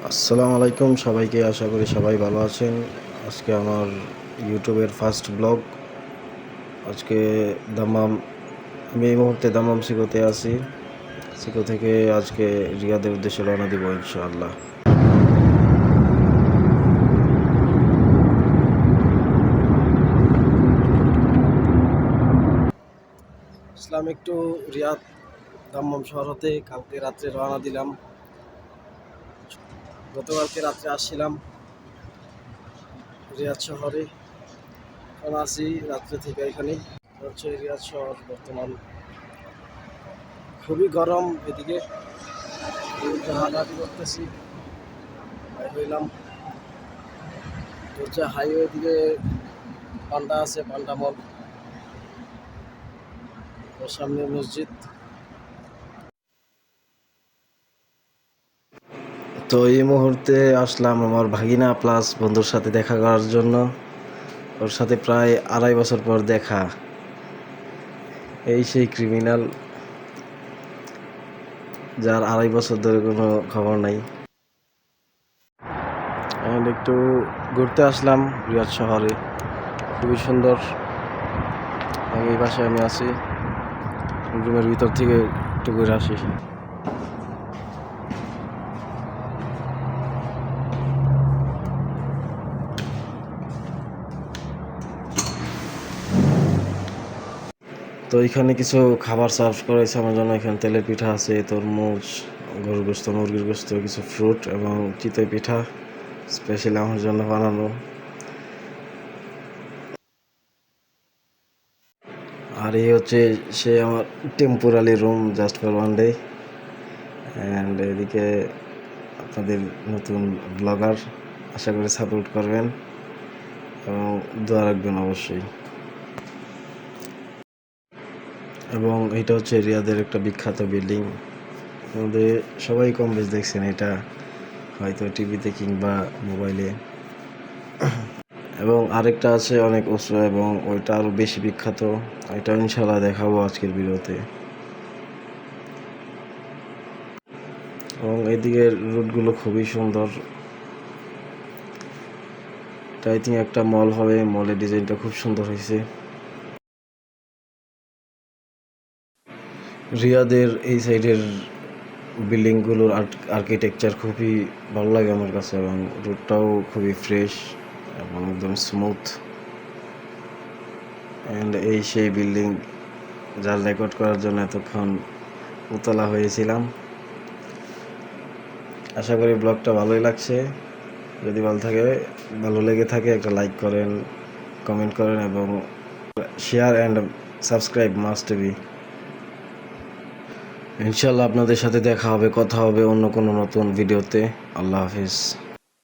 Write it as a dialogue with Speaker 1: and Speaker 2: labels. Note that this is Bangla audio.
Speaker 1: আসসালামু আলাইকুম সবাইকে, আশা করি সবাই ভালো আছেন। আজকে আমার ইউটিউবের ফার্স্ট ব্লগ। আজকে দাম্মাম আমি এই মুহূর্তে দাম্মাম সিকোতে আছি। সিকো থেকে আজকে রিয়াদের উদ্দেশ্যে রওনা দিব ইনশাআল্লাহ। ইসলাম একটু রিয়াদ দাম্মাম শহর হতে কালকে রাত্রে রওনা দিলাম। গতকালকে রাত্রে আসছিলাম রিয়াদ শহরে, এখন আছি রাত্রে থেকে এখানে। হচ্ছে রিয়াদ শহর বর্তমান খুবই গরম, এদিকে হাঁটাহাঁটি করতেছি, বাইর হইলাম। হচ্ছে হাইওয়ে দিকে পান্ডা আছে, পান্ডা মল, ওর সামনে মসজিদ। তো এই মুহূর্তে আসলাম আমার ভাগিনা প্লাস বন্ধুর সাথে দেখা করার জন্য। ওর সাথে প্রায় 2.5 বছর পর দেখা। এই সেই ক্রিমিনাল যার 2.5 বছর ধরে কোনো খবর নাই। অ্যান্ড একটু ঘুরতে আসলাম রিয়াদ শহরে, খুবই সুন্দর। এই বাসায় আমি আছি, রুমের ভিতর থেকে একটু ঘুরে আসি। তো এখানে কিছু খাবার সার্ভ করেছে আমার জন্য। এখানে তেলের পিঠা আছে, তরমুজ, গরুর গোস্ত, মুরগির গোস্ত, কিছু ফ্রুট এবং চিতই পিঠা স্পেশালি আমার জন্য বানানো। আর এই হচ্ছে সে আমার temporary room just for one day. And এদিকে আপনাদের নতুন ব্লগার, আশা করি সাপোর্ট করবেন এবং দোয়া রাখবেন অবশ্যই। এবং এটা হচ্ছে রিয়াদের একটা বিখ্যাত বিল্ডিং, আমাদের সবাই কম বেশ দেখছেন এটা, হয়তো টিভিতে কিংবা মোবাইলে। এবং আরেকটা আছে অনেক উঁচু এবং ওইটা আরও বেশি বিখ্যাত, এটা ইনশাল্লাহ দেখাবো আজকের ভিডিওতে। এবং এইদিকের রুটগুলো খুবই সুন্দর। এটা আই থিঙ্ক একটা মল হবে, মলের ডিজাইনটা খুব সুন্দর হয়েছে। রিয়াদের এই সাইডের বিল্ডিংগুলোর আর্কিটেকচার খুবই ভালো লাগে আমার কাছে, এবং রুটটাও খুবই ফ্রেশ এবং একদম স্মুথ। অ্যান্ড এই সেই বিল্ডিং যার রেকর্ড করার জন্য এতক্ষণ উতলা হয়েছিলাম। আশা করি ব্লগটা ভালোই লাগছে। যদি ভালো লেগে থাকে একটা লাইক করেন, কমেন্ট করেন এবং share and subscribe must be. ইনশাল্লাহ আপনাদের সাথে দেখা হবে, কথা হবে অন্য কোনো নতুন ভিডিওতে। আল্লাহ হাফিজ।